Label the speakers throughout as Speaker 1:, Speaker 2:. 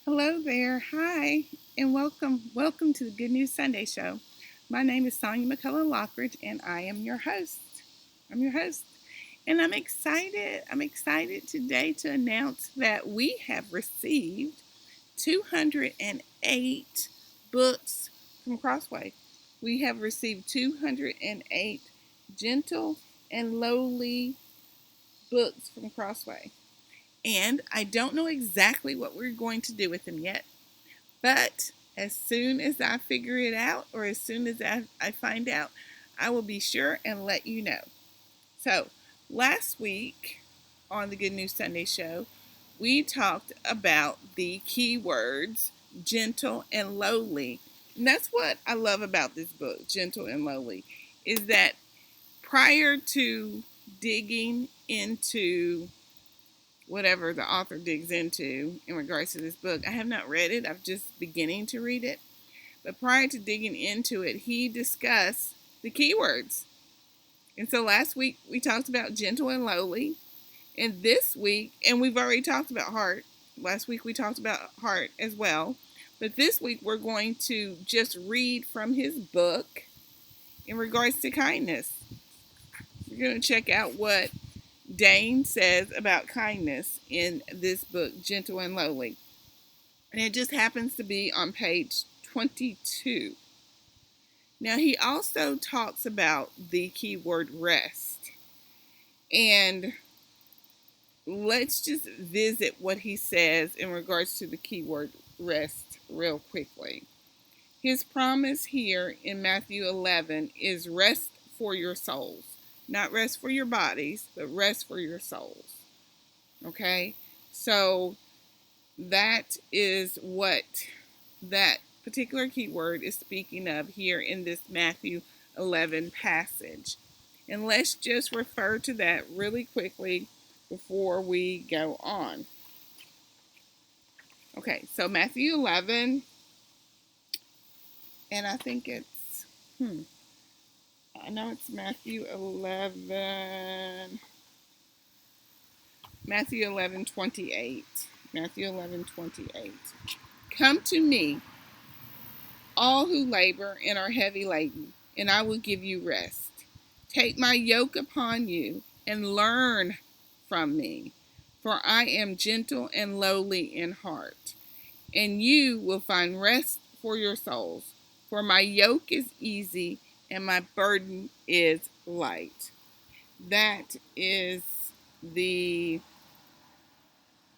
Speaker 1: Hello there. Hi, and welcome to the Good News Sunday Show. My name is Sonia McCullough Lockridge, and I am your host. I'm your host, and I'm excited. I'm excited today to announce that we have received 208 books from Crossway. We have received 208 gentle and lowly books from Crossway. And I don't know exactly what we're going to do with them yet. But as soon as I figure it out, or as soon as I find out, I will be sure and let you know. So, last week on the Good News Sunday Show, we talked about the keywords gentle and lowly. And that's what I love about this book, Gentle and Lowly, is that prior to digging into whatever the author digs into in regards to this book. I have not read it. I'm just beginning to read it. But prior to digging into it, he discussed the keywords. And so last week we talked about gentle and lowly. And this week, and we've already talked about heart. Last week we talked about heart as well. But this week we're going to just read from his book in regards to kindness. We're going to check out what Dane says about kindness in this book, Gentle and Lowly. And it just happens to be on page 22. Now, he also talks about the keyword rest. And let's just visit what he says in regards to the keyword rest real quickly. His promise here in Matthew 11 is rest for your souls. Not rest for your bodies, but rest for your souls. Okay? So that is what that particular keyword is speaking of here in this Matthew 11 passage. And let's just refer to that really quickly before we go on. Okay, so Matthew 11, and I think it's, I know it's Matthew 11, Matthew 11:28. Matthew 11:28. Come to me, all who labor and are heavy laden, and I will give you rest. Take my yoke upon you and learn from me, for I am gentle and lowly in heart, and you will find rest for your souls. For my yoke is easy and my burden is light. That is the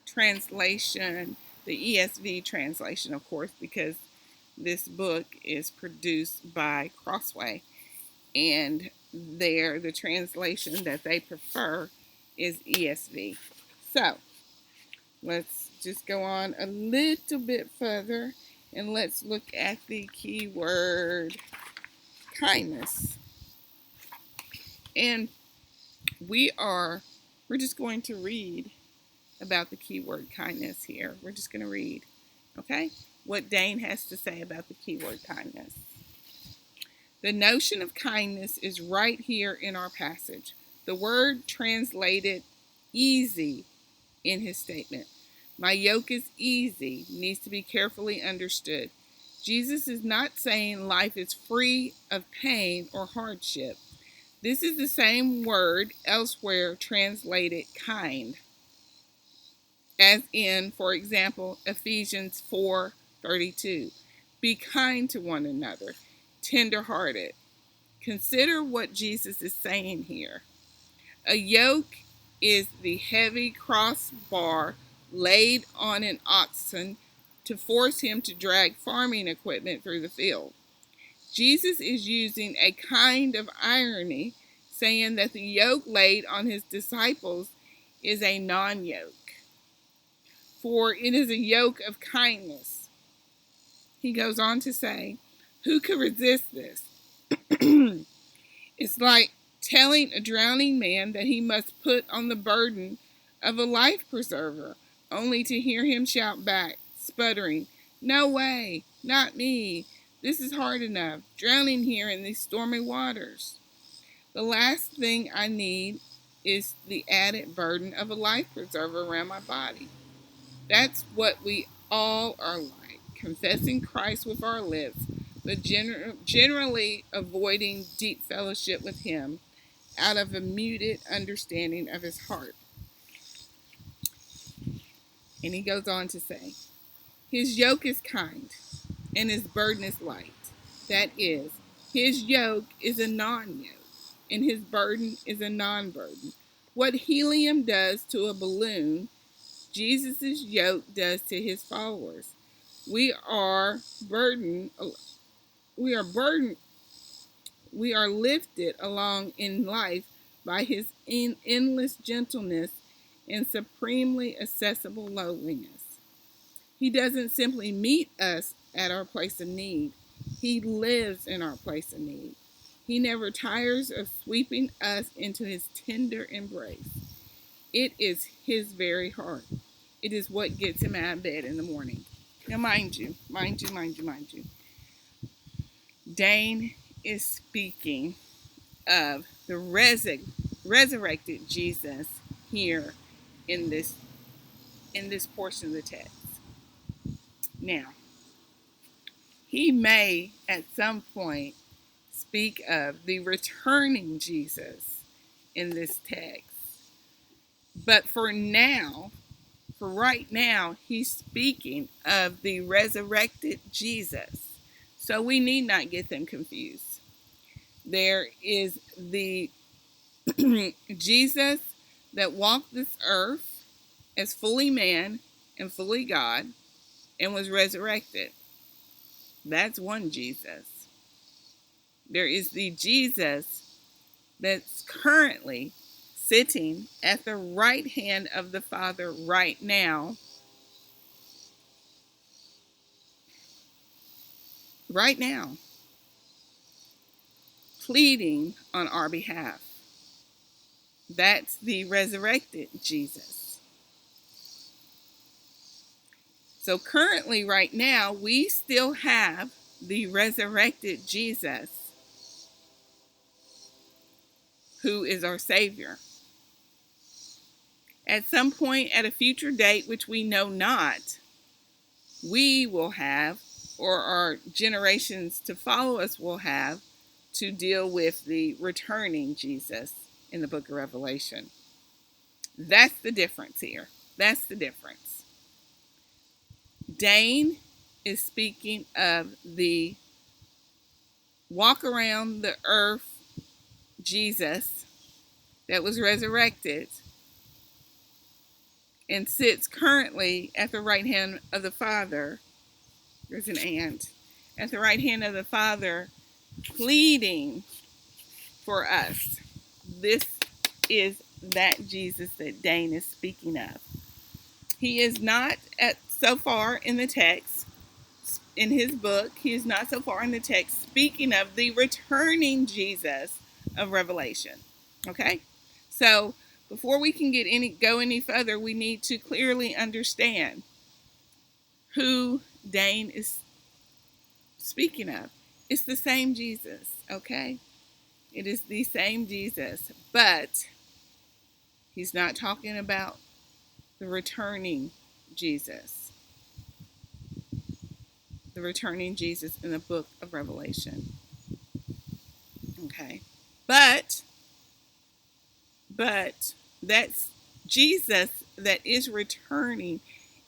Speaker 1: translation, the ESV translation, of course, because this book is produced by Crossway, and the translation that they prefer is ESV. So let's just go on a little bit further and let's look at the keyword kindness. And we're just going to read about the keyword kindness here. We're just going to read, okay, what Dane has to say about the keyword kindness. The notion of kindness is right here in our passage. The word translated easy in his statement. My yoke is easy needs to be carefully understood. Jesus is not saying life is free of pain or hardship. This is the same word elsewhere translated kind, as in, for example, Ephesians 4:32. Be kind to one another, tender-hearted. Consider what Jesus is saying here. A yoke is the heavy crossbar laid on an oxen to force him to drag farming equipment through the field. Jesus is using a kind of irony, saying that the yoke laid on his disciples is a non-yoke, for it is a yoke of kindness. He goes on to say, who could resist this? It's like telling a drowning man that he must put on the burden of a life preserver, only to hear him shout back, sputtering, no way, not me. This is hard enough, drowning here in these stormy waters. The last thing I need is the added burden of a life preserver around my body. That's what we all are like confessing Christ with our lips, but generally avoiding deep fellowship with Him out of a muted understanding of His heart. And he goes on to say, His yoke is kind and His burden is light. That is, His yoke is a non-yoke and His burden is a non-burden. What helium does to a balloon, Jesus' yoke does to His followers. We are burdened. We are burdened. We are lifted along in life by His endless gentleness and supremely accessible lowliness. He doesn't simply meet us at our place of need. He lives in our place of need. He never tires of sweeping us into His tender embrace. It is His very heart. It is what gets Him out of bed in the morning. Now, mind you, Dane is speaking of the resurrected Jesus here in this portion of the text. Now, he may at some point speak of the returning Jesus in this text, but for right now, he's speaking of the resurrected Jesus. So we need not get them confused. There is the Jesus that walked this earth as fully man and fully God and was resurrected. That's one Jesus. There is the Jesus that's currently sitting at the right hand of the Father right now, pleading on our behalf. That's the resurrected Jesus. So currently, right now, we still have the resurrected Jesus who is our Savior. At some point at a future date, which we know not, we will have, or our generations to follow us will have, to deal with the returning Jesus in the book of Revelation. That's the difference here. That's the difference. Dane is speaking of the walk around the earth Jesus that was resurrected and sits currently at the right hand of the Father. There's an and. At the right hand of the Father, pleading for us. This is that Jesus that Dane is speaking of. He is not so far in the text, in his book, he is not so far in the text speaking of the returning Jesus of Revelation. Okay? So before we can go any further, we need to clearly understand who Dane is speaking of. It's the same Jesus, okay? It is the same Jesus, but he's not talking about the returning Jesus. The returning Jesus in the book of Revelation. Okay? But that's Jesus that is returning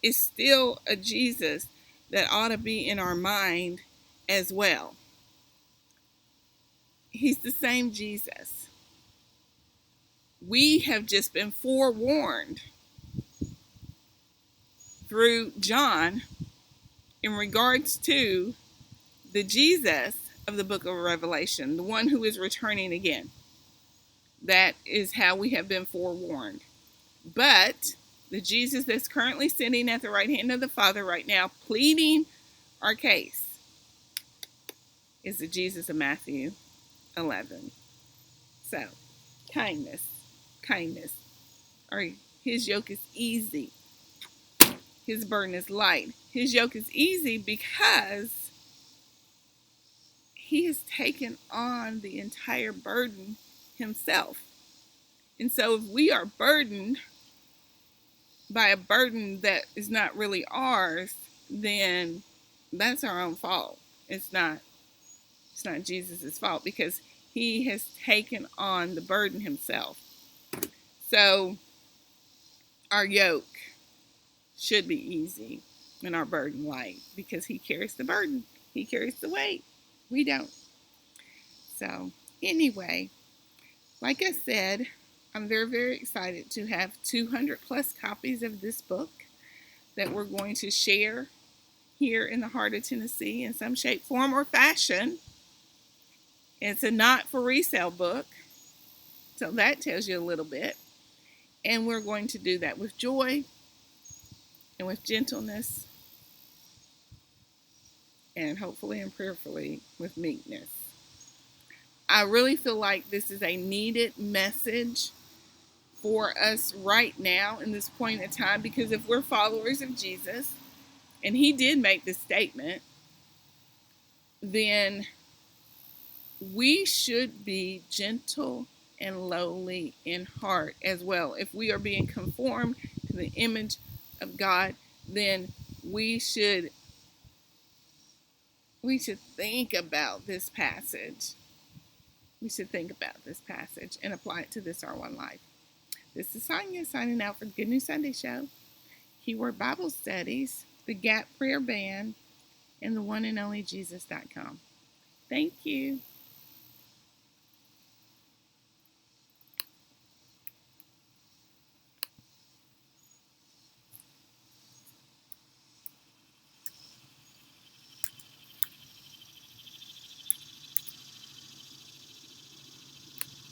Speaker 1: is still a Jesus that ought to be in our mind as well. He's the same Jesus. We have just been forewarned through John in regards to the Jesus of the book of Revelation, the one who is returning again. That is how we have been forewarned. But the Jesus that's currently sitting at the right hand of the Father right now, pleading our case, is the Jesus of Matthew 11. So, kindness. Or his yoke is easy. His burden is light. His yoke is easy because he has taken on the entire burden himself. And so if we are burdened, by a burden that is not really ours, then that's our own fault. It's not Jesus' fault, because he has taken on the burden himself. So our yoke should be easy and our burden light, because he carries the burden. He carries the weight. We don't. So anyway, like I said, I'm very, very excited to have 200 plus copies of this book that we're going to share here in the heart of Tennessee in some shape, form, or fashion. It's a not for resale book, so that tells you a little bit. And we're going to do that with joy and with gentleness, and hopefully and prayerfully with meekness. I really feel like this is a needed message for us right now in this point in time, because if we're followers of Jesus, and he did make this statement, then we should be gentle and lowly in heart as well. If we are being conformed to the image of God, then we should think about this passage. We should think about this passage and apply it to this our one life. This is Sonia signing out for the Good News Sunday Show, Keyword Bible Studies, the Gap Prayer Band, and the one and only Jesus.com. Thank you.